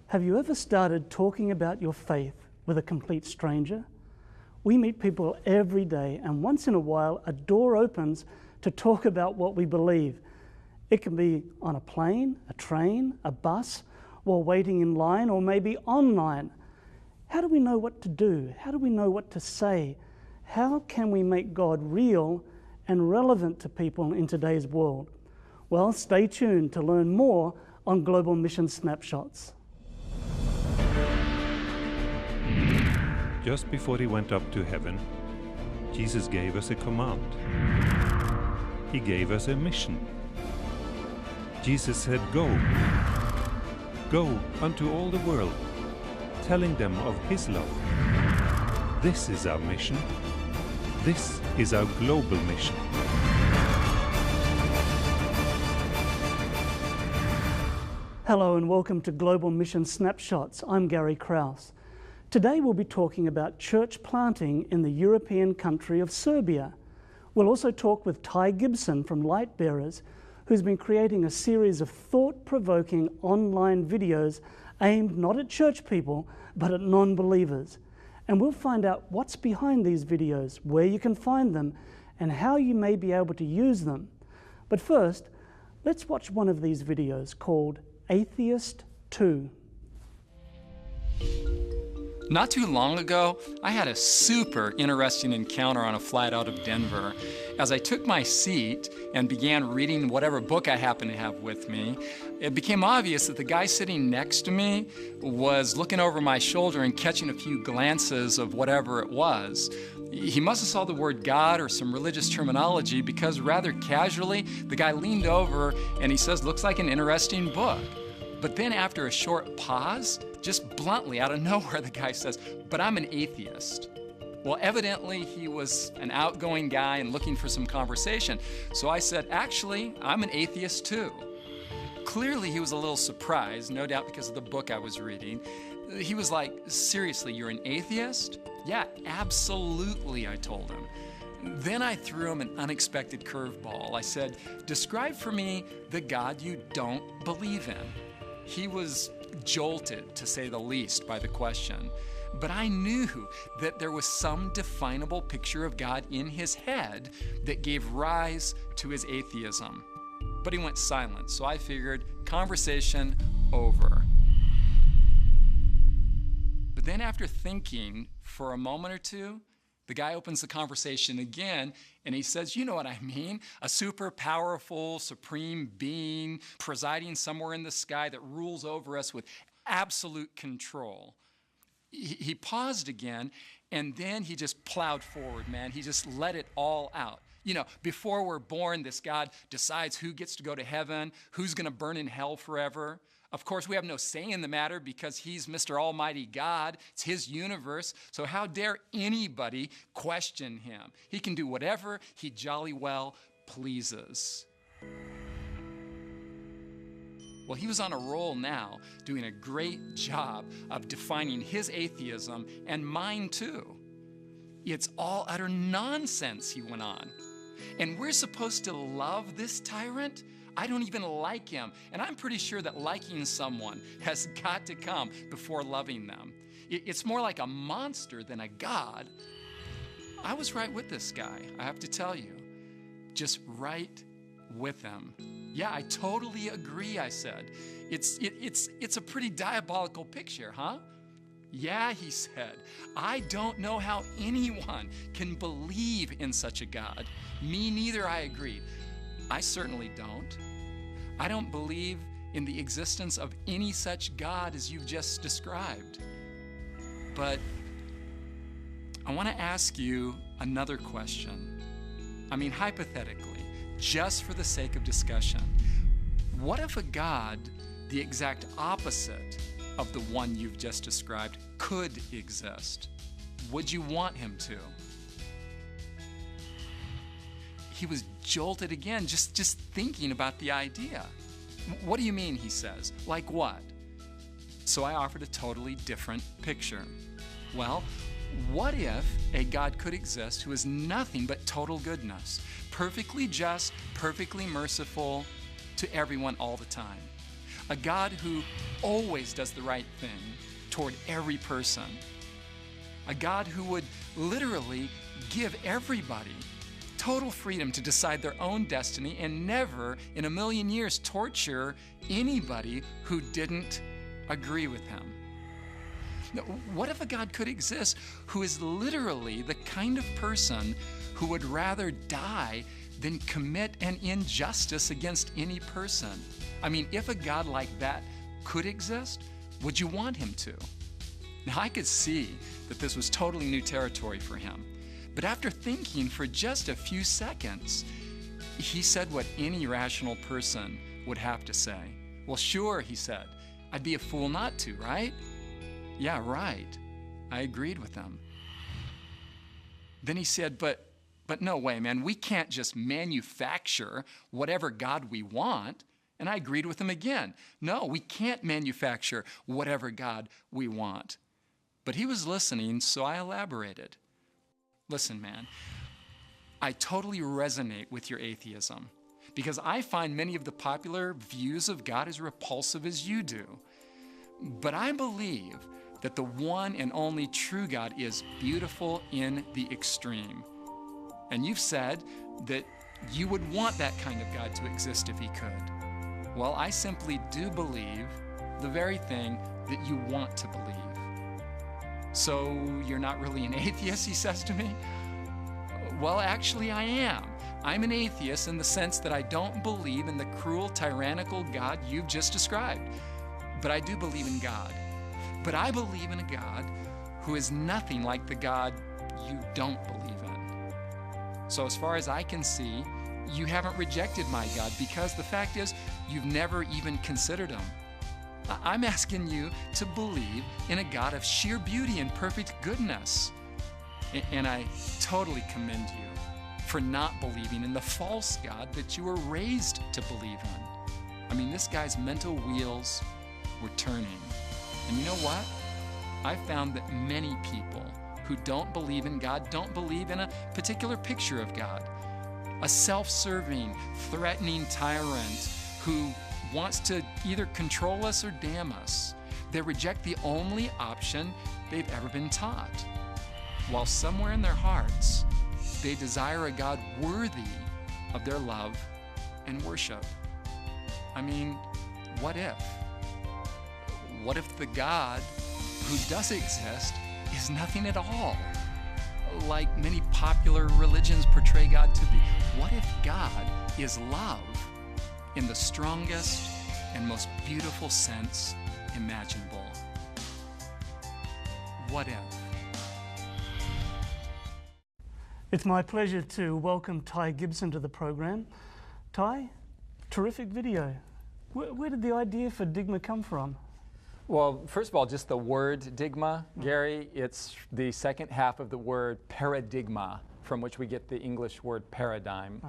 Have you ever started talking about your faith with a complete stranger? We meet people every day, and once in a while a door opens to talk about what we believe. It can be on a plane, a train, a bus, while waiting in line, or maybe online. How do we know what to do? How do we know what to say? How can we make God real and relevant to people in today's world? Well, stay tuned to learn more on Global Mission Snapshots. Just before he went up to heaven, Jesus gave us a command. He gave us a mission. Jesus said, "Go. Go unto all the world, telling them of His love." This is our mission. This is our global mission. Hello and welcome to Global Mission Snapshots. I'm Gary Krause. Today we'll be talking about church planting in the European country of Serbia. We'll also talk with Ty Gibson from Light Bearers, who's been creating a series of thought-provoking online videos aimed not at church people, but at non-believers. And we'll find out what's behind these videos, where you can find them, and how you may be able to use them. But first, let's watch one of these videos called Atheist 2. Not too long ago, I had a super interesting encounter on a flight out of Denver. As I took my seat and began reading whatever book I happened to have with me, it became obvious that the guy sitting next to me was looking over my shoulder and catching a few glances of whatever it was. He must have saw the word God or some religious terminology, because rather casually, the guy leaned over and he says, "Looks like an interesting book." But then after a short pause, just bluntly out of nowhere, the guy says, "But I'm an atheist." Well, evidently he was an outgoing guy and looking for some conversation. So I said, "Actually, I'm an atheist too." Clearly he was a little surprised, no doubt because of the book I was reading. He was like, "Seriously, you're an atheist?" "Yeah, absolutely," I told him. Then I threw him an unexpected curveball. I said, "Describe for me the God you don't believe in." He was jolted, to say the least, by the question. But I knew that there was some definable picture of God in his head that gave rise to his atheism. But he went silent, so I figured, conversation over. But then after thinking for a moment or two, the guy opens the conversation again, and he says, "You know what I mean, a super powerful, supreme being presiding somewhere in the sky that rules over us with absolute control." He paused again, and then he just plowed forward, man. He just let it all out. You know, before we're born, this God decides who gets to go to heaven, who's going to burn in hell forever. Of course, we have no say in the matter because he's Mr. Almighty God. It's his universe. So how dare anybody question him? He can do whatever he jolly well pleases. Well, he was on a roll now, doing a great job of defining his atheism and mine too. "It's all utter nonsense," he went on. "And we're supposed to love this tyrant? I don't even like him, and I'm pretty sure that liking someone has got to come before loving them. It's more like a monster than a God." I was right with this guy, I have to tell you. Just right with him. "Yeah, I totally agree," I said. It's a pretty diabolical picture, huh?" "Yeah," he said, "I don't know how anyone can believe in such a God." "Me neither," I agreed. "I certainly don't. I don't believe in the existence of any such God as you've just described. But I want to ask you another question. I mean, hypothetically, just for the sake of discussion, what if a God, the exact opposite of the one you've just described, could exist? Would you want him to?" He was jolted again, just thinking about the idea. "What do you mean?" he says. "Like what?" So I offered a totally different picture. Well, what if a God could exist who is nothing but total goodness, perfectly just, perfectly merciful to everyone all the time? a God who always does the right thing toward every person, a God who would literally give everybody total freedom to decide their own destiny and never in a million years torture anybody who didn't agree with him. Now, what if a God could exist who is literally the kind of person who would rather die than commit an injustice against any person? I mean, if a God like that could exist, would you want him to? Now, I could see that this was totally new territory for him. But after thinking for just a few seconds, he said what any rational person would have to say. Well, sure, he said. I'd be a fool not to, right? Yeah, right. I agreed with him. Then he said, but no way, man. We can't just manufacture whatever God we want. And I agreed with him again. No, we can't manufacture whatever God we want. But he was listening, so I elaborated. Listen, man, I totally resonate with your atheism because I find many of the popular views of God as repulsive as you do. But I believe that the one and only true God is beautiful in the extreme. And you've said that you would want that kind of God to exist if he could. Well, I simply do believe the very thing that you want to believe. So you're not really an atheist, he says to me? Well, actually I am. I'm an atheist in the sense that I don't believe in the cruel, tyrannical God you've just described. But I do believe in God. But I believe in a God who is nothing like the God you don't believe in. So as far as I can see, you haven't rejected my God because the fact is you've never even considered him. I'm asking you to believe in a God of sheer beauty and perfect goodness. And I totally commend you for not believing in the false God that you were raised to believe in. I mean, this guy's mental wheels were turning. And you know what? I found that many people who don't believe in God don't believe in a particular picture of God. A self-serving, threatening tyrant who wants to either control us or damn us. They reject the only option they've ever been taught. While somewhere in their hearts, they desire a God worthy of their love and worship. I mean, what if? What if the God who does exist is nothing at all? Like many popular religions portray God to be. What if God is love in the strongest and most beautiful sense imaginable? What if? It's my pleasure to welcome Ty Gibson to the program. Ty, terrific video. Where did the idea for Digma come from? Well, first of all, just the word digma, Gary, it's the second half of the word paradigma, from which we get the English word paradigm.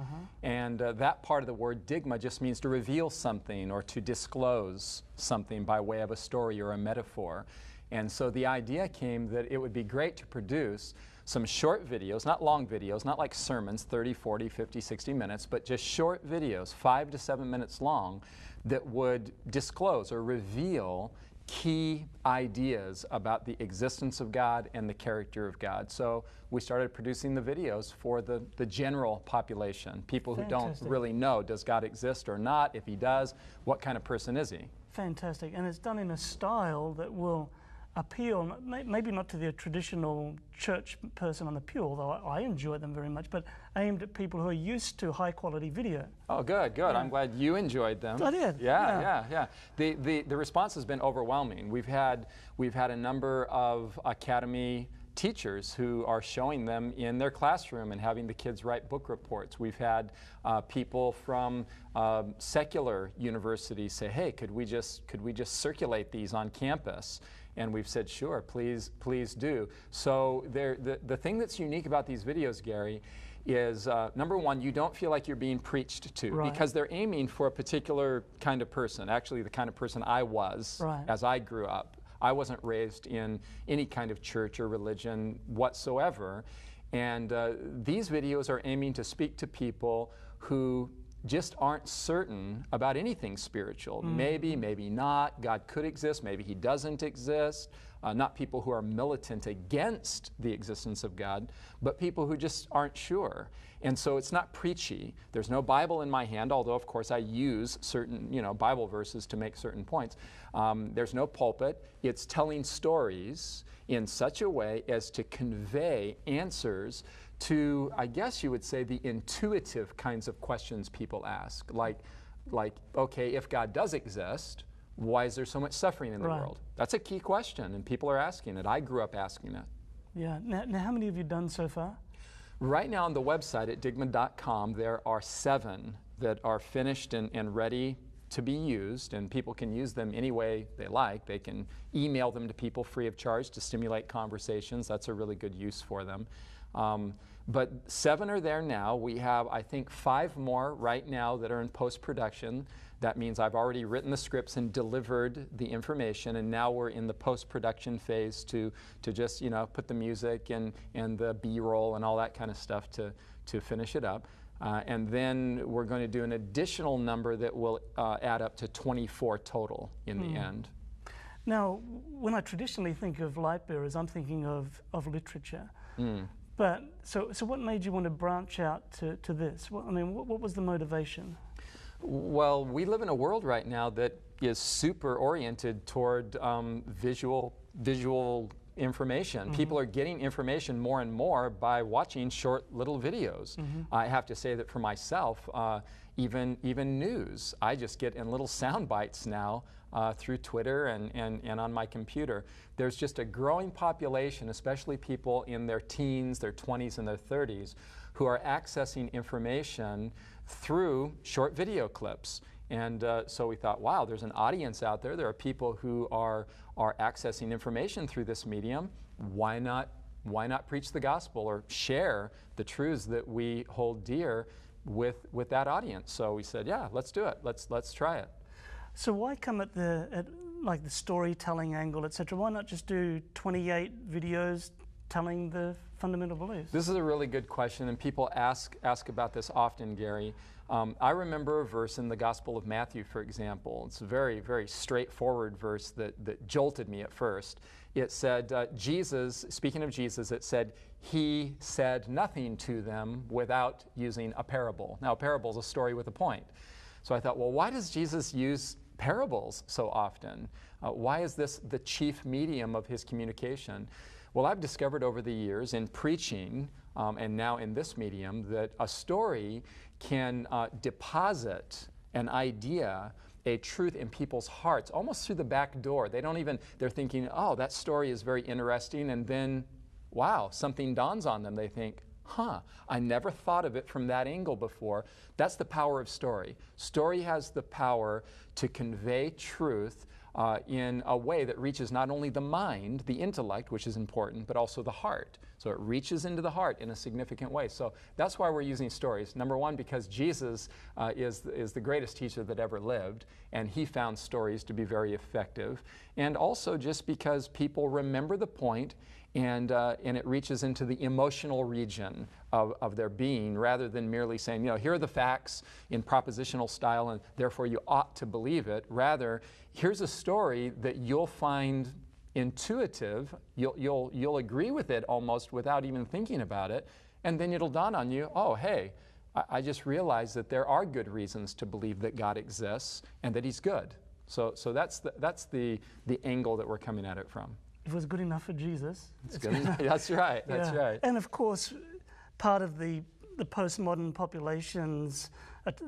And that part of the word digma just means to reveal something or to disclose something by way of a story or a metaphor. And so the idea came that it would be great to produce some short videos, not long videos, not like sermons, 30, 40, 50, 60 minutes, but just short videos, 5 to 7 minutes long, that would disclose or reveal key ideas about the existence of God and the character of God. So we started producing the videos for the general population, people who don't really know, does God exist or not? If he does, what kind of person is he? Fantastic. And it's done in a style that will appeal, maybe not to the traditional church person on the pew, although I enjoy them very much, but aimed at people who are used to high quality video. Oh, good, good. Yeah. I'm glad you enjoyed them. I did. Yeah. The response has been overwhelming. We've had a number of academy teachers who are showing them in their classroom and having the kids write book reports. We've had people from secular universities say, hey, could we just circulate these on campus? And we've said, sure, please do. So the thing that's unique about these videos, Gary, is number one, you don't feel like you're being preached to, because they're aiming for a particular kind of person, actually the kind of person I was as I grew up. I wasn't raised in any kind of church or religion whatsoever. And these videos are aiming to speak to people who just aren't certain about anything spiritual. Maybe, maybe not. God could exist. Maybe he doesn't exist. Not people who are militant against the existence of God, but people who just aren't sure. And so it's not preachy. There's no Bible in my hand, although of course I use certain, Bible verses to make certain points. There's no pulpit. It's telling stories in such a way as to convey answers to, I guess you would say, the intuitive kinds of questions people ask. Like, okay, if God does exist, why is there so much suffering in the world? That's a key question, and people are asking it. I grew up asking it. Yeah. Now how many have you done so far? Right now on the website at digma.com, there are 7 that are finished and ready to be used, and people can use them any way they like. They can email them to people free of charge to stimulate conversations. That's a really good use for them. But 7 are there now. We have, I think, 5 more right now that are in post-production. That means I've already written the scripts and delivered the information, and now we're in the post-production phase to just, put the music and the B-roll and all that kind of stuff to finish it up. And then we're going to do an additional number that will add up to 24 total in the end. Now, when I traditionally think of light bearers, I'm thinking of literature. But so what made you want to branch out to this? What was the motivation? Well, we live in a world right now that is super oriented toward visual information. People are getting information more and more by watching short little videos. I have to say that for myself, even news, I just get in little sound bites now through Twitter and on my computer. There's just a growing population, especially people in their teens, their 20s, and their 30s, who are accessing information through short video clips. And so we thought, wow, there's an audience out there. There are people who are accessing information through this medium. Why not preach the gospel or share the truths that we hold dear with that audience? So we said, yeah, let's do it. Let's try it. So why come at the storytelling angle, etc.? Why not just do 28 videos telling the fundamental beliefs? This is a really good question, and people ask about this often, Gary. I remember a verse in the Gospel of Matthew, for example. It's a very, very straightforward verse that jolted me at first. It said, speaking of Jesus, it said, he said nothing to them without using a parable. Now, a parable is a story with a point. So I thought, well, why does Jesus use parables so often? Why is this the chief medium of his communication? Well, I've discovered over the years in preaching and now in this medium that a story can deposit an idea, a truth in people's hearts almost through the back door. They're thinking, oh, that story is very interesting, and then, wow, something dawns on them. They think, I never thought of it from that angle before. That's the power of story. Story has the power to convey truth in a way that reaches not only the mind, the intellect, which is important, but also the heart. So it reaches into the heart in a significant way. So that's why we're using stories. Number one, because Jesus is the greatest teacher that ever lived, and he found stories to be very effective. And also just because people remember the point, and it reaches into the emotional region of their being, rather than merely saying, here are the facts in propositional style, and therefore you ought to believe it. Rather, here's a story that you'll find intuitive. You'll agree with it almost without even thinking about it, and then it'll dawn on you, oh, hey, I just realized that there are good reasons to believe that God exists and that he's good. So that's the angle that we're coming at it from. It was good enough for Jesus. It's good. That's right. That's right. And of course, part of the postmodern populations,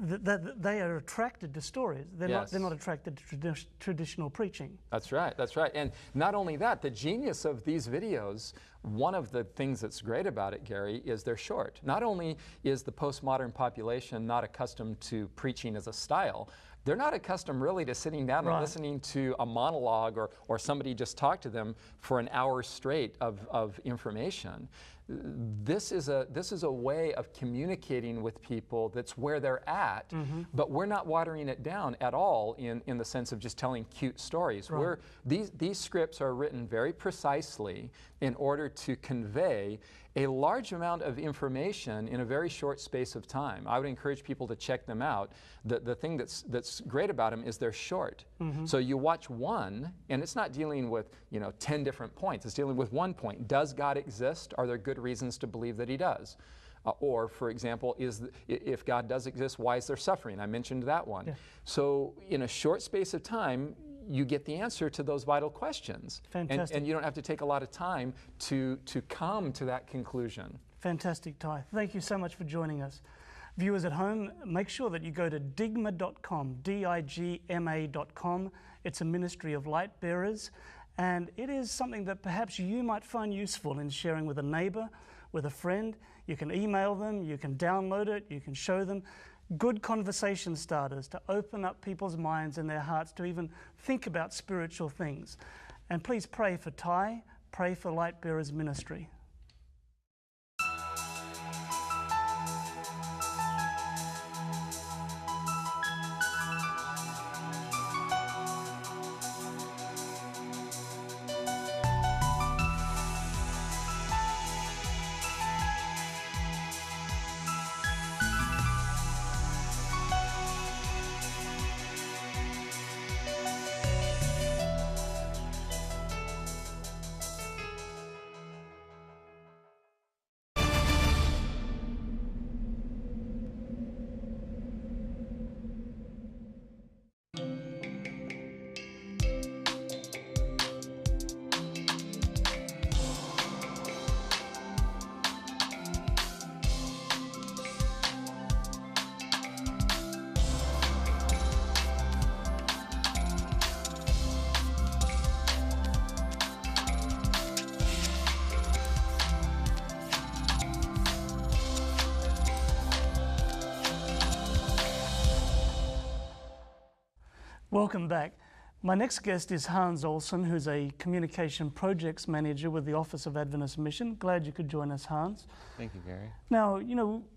they are attracted to stories. They're not attracted to traditional preaching. That's right. That's right. And not only that, the genius of these videos, one of the things that's great about it, Gary, is they're short. Not only is the postmodern population not accustomed to preaching as a style, they're not accustomed really to sitting down and listening to a monologue or somebody just talk to them for an hour straight of information. this is a way of communicating with people that's where they're at, but we're not watering it down at all in the sense of just telling cute stories. Right. These scripts are written very precisely in order to convey a large amount of information in a very short space of time. I would encourage people to check them out. The thing that's great about them is they're short. So you watch one, and it's not dealing with 10 different points. It's dealing with one point. Does God exist? Are there good reasons to believe that He does? Or, for example, if God does exist, why is there suffering? I mentioned that one. Yeah. So in a short space of time, you get the answer to those vital questions. Fantastic. And you don't have to take a lot of time to come to that conclusion. Fantastic, Ty. Thank you so much for joining us. Viewers at home, make sure that you go to digma.com, digma.com. It's a ministry of light bearers, and it is something that perhaps you might find useful in sharing with a neighbor, with a friend. You can email them, you can download it, you can show them. Good conversation starters to open up people's minds and their hearts to even think about spiritual things. And please pray for Ty, pray for Light Bearers Ministry. Welcome back. My next guest is Hans Olsen, who's a Communication Projects Manager with the Office of Adventist Mission. Glad you could join us, Hans. Thank you, Gary. Now,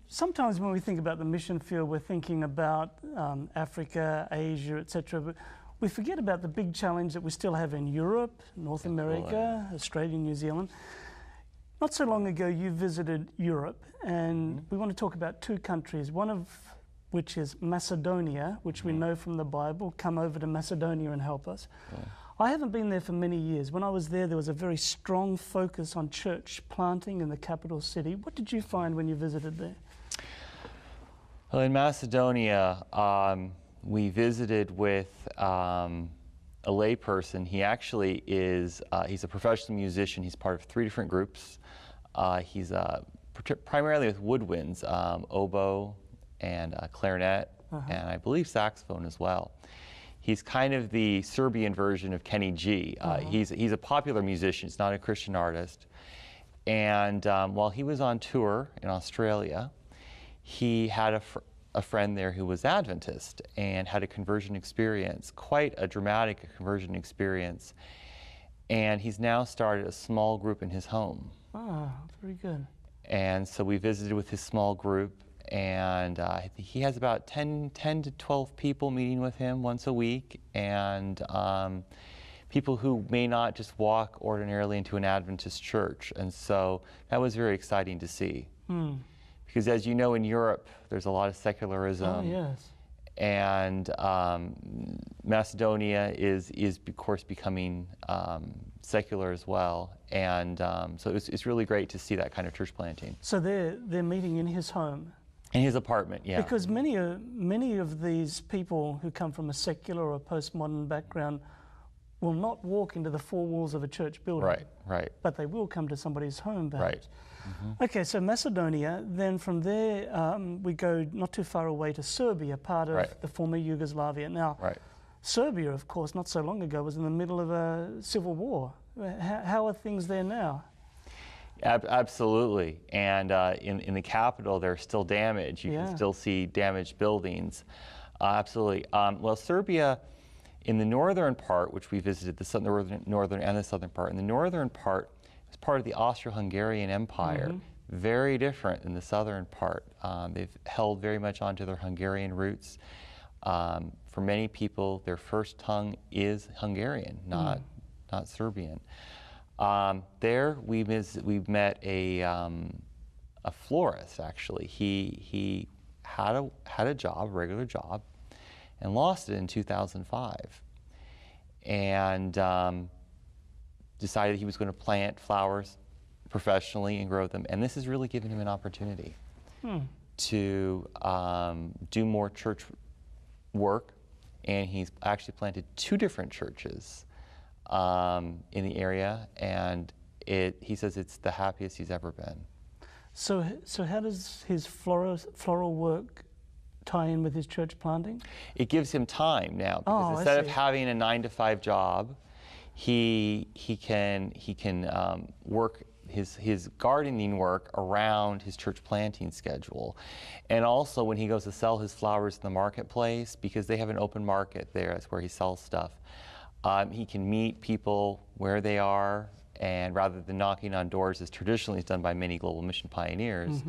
sometimes when we think about the mission field, we're thinking about Africa, Asia, etc., but we forget about the big challenge that we still have in Europe, North America, Australia, New Zealand. Not so long ago, you visited Europe, and we want to talk about two countries, one of which is Macedonia, which we know from the Bible. Come over to Macedonia and help us. Yeah. I haven't been there for many years. When I was there was a very strong focus on church planting in the capital city. What did you find when you visited there? Well, in Macedonia, we visited with a layperson. He actually is, he's a professional musician. He's part of 3 different groups. He's primarily with woodwinds, oboe, and clarinet, and I believe saxophone as well. He's kind of the Serbian version of Kenny G. He's a popular musician. He's not a Christian artist. And while he was on tour in Australia, he had a friend there who was Adventist and had a conversion experience, quite a dramatic conversion experience. And he's now started a small group in his home. Ah, very good. And so we visited with his small group, and he has about 10 to 12 people meeting with him once a week, and people who may not just walk ordinarily into an Adventist church. And so that was very exciting to see. Because as you know, in Europe, there's a lot of secularism. Oh, yes. And Macedonia is of course becoming secular as well, and so it's really great to see that kind of church planting. So they're meeting in his home. In his apartment, yeah. Because many of these people who come from a secular or a postmodern background will not walk into the 4 walls of a church building. Right, right. But they will come to somebody's home, perhaps. Right. Okay, so Macedonia, then from there we go not too far away to Serbia, part of the former Yugoslavia. Now, Serbia, of course, not so long ago was in the middle of a civil war. How are things there now? Absolutely, and in the capital there's still damage. You can still see damaged buildings. Absolutely. Well, Serbia, in the northern part, which we visited, the northern and the southern part, in the northern part, was part of the Austro-Hungarian Empire, very different than the southern part. They've held very much onto their Hungarian roots. For many people, their first tongue is Hungarian, not Serbian. There, we've met a florist. Actually, he had a job, a regular job, and lost it in 2005, and decided he was going to plant flowers professionally and grow them. And this has really given him an opportunity to do more church work, and he's actually planted 2 different churches in the area, and he says it's the happiest he's ever been. So how does his floral work tie in with his church planting? It gives him time now, because instead of having a 9-to-5 job, he can work his gardening work around his church planting schedule. And also when he goes to sell his flowers in the marketplace, because they have an open market there, that's where he sells stuff, he can meet people where they are, and rather than knocking on doors as traditionally is done by many global mission pioneers,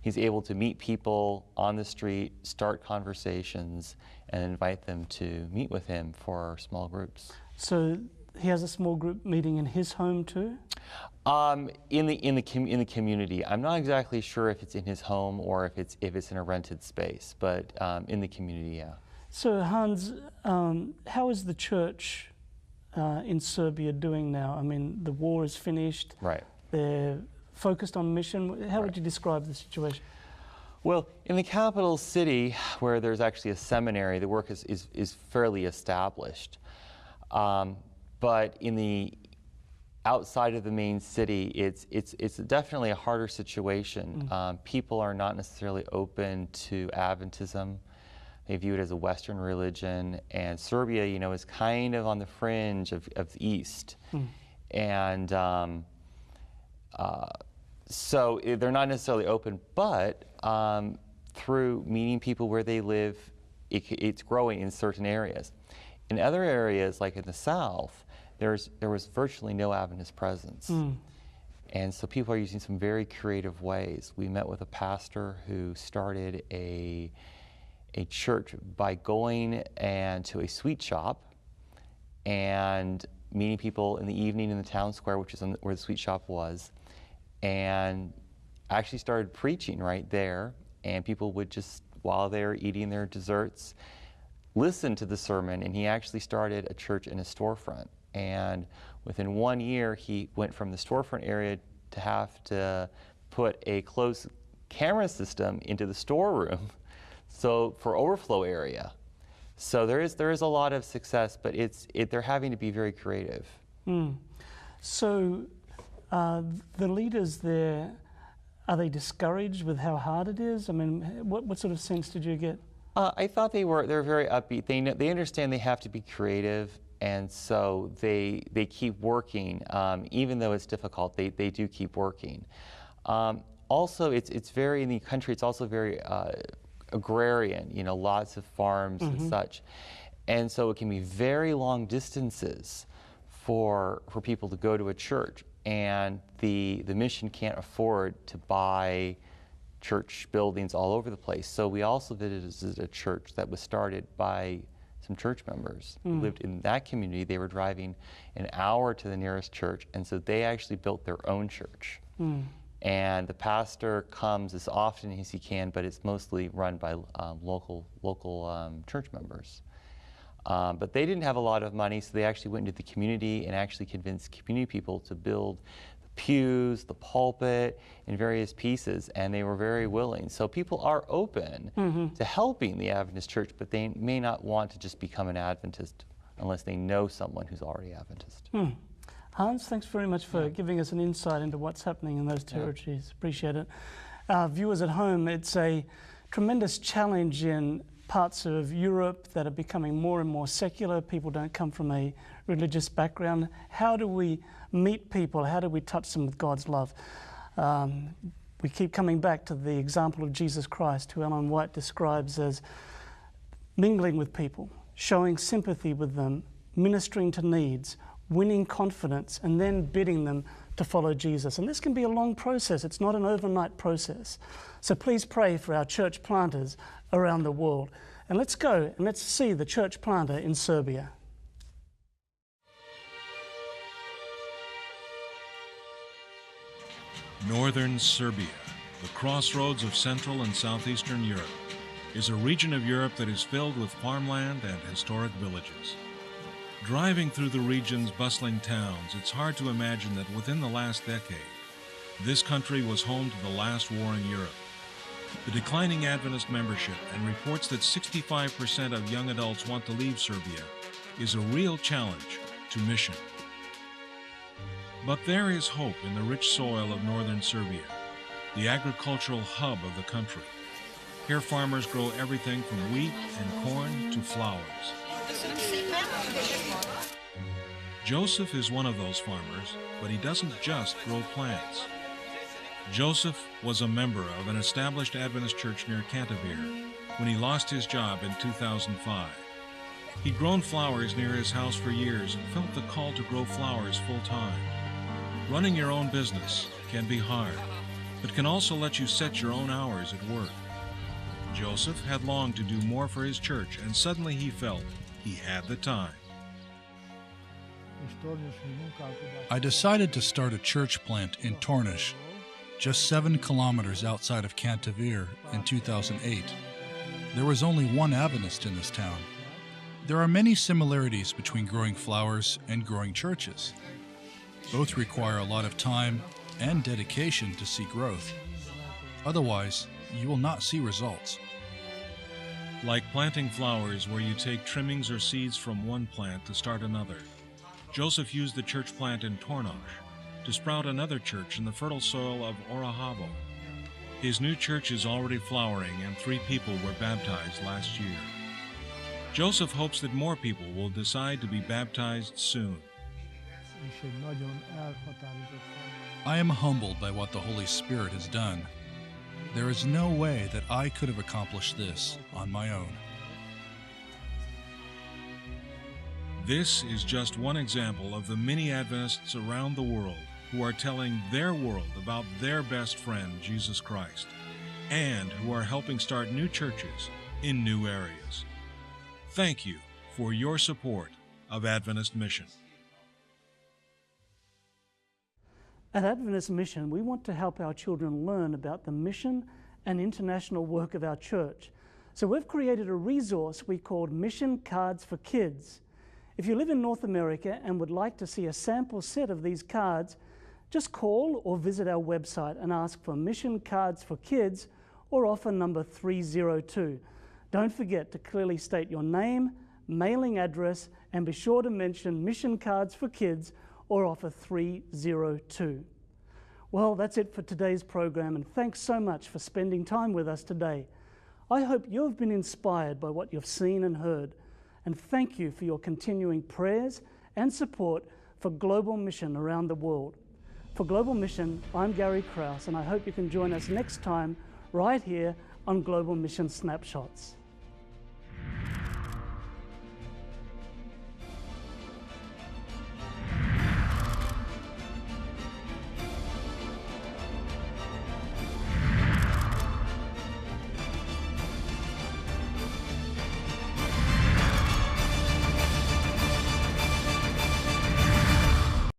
he's able to meet people on the street, start conversations, and invite them to meet with him for small groups. So he has a small group meeting in his home too? In the community. I'm not exactly sure if it's in his home or if it's in a rented space, but in the community, yeah. So Hans, how is the church in Serbia doing now? I mean, the war is finished. Right. They're focused on mission. How would you describe the situation? Well, in the capital city, where there's actually a seminary, the work is fairly established. But in the outside of the main city, it's definitely a harder situation. People are not necessarily open to Adventism. They view it as a Western religion, and Serbia, you know, is kind of on the fringe of the East, and so they're not necessarily open. But through meeting people where they live, it's growing in certain areas. In other areas, like in the South, there was virtually no Adventist presence. And so people are using some very creative ways. We met with a pastor who started a church by going to a sweet shop and meeting people in the evening in the town square, which is where the sweet shop was, and actually started preaching right there. And people would just, while they were eating their desserts, listen to the sermon. And he actually started a church in a storefront. And within 1 year, he went from the storefront area to have to put a closed camera system into the storeroom, so for overflow area. So there is a lot of success, but they're having to be very creative. So the leaders there, are they discouraged with how hard it is? I mean, what sort of sense did you get? I thought they're very upbeat. They understand they have to be creative, and so they keep working, even though it's difficult. They do keep working. Also, it's very, in the country, it's also very agrarian, you know, lots of farms and such. And so it can be very long distances for people to go to a church. And the mission can't afford to buy church buildings all over the place. So we also visited a church that was started by some church members who lived in that community. They were driving an hour to the nearest church, and so they actually built their own church. And the pastor comes as often as he can, but it's mostly run by local church members. But they didn't have a lot of money, so they actually went into the community and actually convinced community people to build the pews, the pulpit, and various pieces, and they were very willing. So people are open to helping the Adventist church, but they may not want to just become an Adventist unless they know someone who's already Adventist. Hans, thanks very much for giving us an insight into what's happening in those territories. Appreciate it. Viewers at home, it's a tremendous challenge in parts of Europe that are becoming more and more secular. People don't come from a religious background. How do we meet people? How do we touch them with God's love? We keep coming back to the example of Jesus Christ, who Ellen White describes as mingling with people, showing sympathy with them, ministering to needs, winning confidence, and then bidding them to follow Jesus. And this can be a long process. It's not an overnight process. So please pray for our church planters around the world. And let's go and let's see the church planter in Serbia. Northern Serbia, the crossroads of Central and Southeastern Europe, is a region of Europe that is filled with farmland and historic villages. Driving through the region's bustling towns, it's hard to imagine that within the last decade, this country was home to the last war in Europe. The declining Adventist membership and reports that 65% of young adults want to leave Serbia is a real challenge to mission. But there is hope in the rich soil of northern Serbia, the agricultural hub of the country. Here farmers grow everything from wheat and corn to flowers. Joseph is one of those farmers, but he doesn't just grow plants. Joseph was a member of an established Adventist church near Canterbury when he lost his job in 2005. He'd grown flowers near his house for years and felt the call to grow flowers full-time. Running your own business can be hard, but can also let you set your own hours at work. Joseph had longed to do more for his church, and suddenly he felt he had the time. I decided to start a church plant in Tornish, just 7 kilometers outside of Canterbury, in 2008. There was only one Adventist in this town. There are many similarities between growing flowers and growing churches. Both require a lot of time and dedication to see growth. Otherwise, you will not see results. Like planting flowers where you take trimmings or seeds from one plant to start another, Joseph used the church plant in Tornish to sprout another church in the fertile soil of Orahavo. His new church is already flowering, and 3 people were baptized last year. Joseph hopes that more people will decide to be baptized soon. I am humbled by what the Holy Spirit has done. There is no way that I could have accomplished this on my own. This is just one example of the many Adventists around the world who are telling their world about their best friend, Jesus Christ, and who are helping start new churches in new areas. Thank you for your support of Adventist Mission. At Adventist Mission, we want to help our children learn about the mission and international work of our church. So we've created a resource we called Mission Cards for Kids. If you live in North America and would like to see a sample set of these cards, just call or visit our website and ask for Mission Cards for Kids or offer number 302. Don't forget to clearly state your name, mailing address, and be sure to mention Mission Cards for Kids or offer 302. Well, that's it for today's program, and thanks so much for spending time with us today. I hope you've been inspired by what you've seen and heard, and thank you for your continuing prayers and support for Global Mission around the world. For Global Mission, I'm Gary Krause, and I hope you can join us next time right here on Global Mission Snapshots.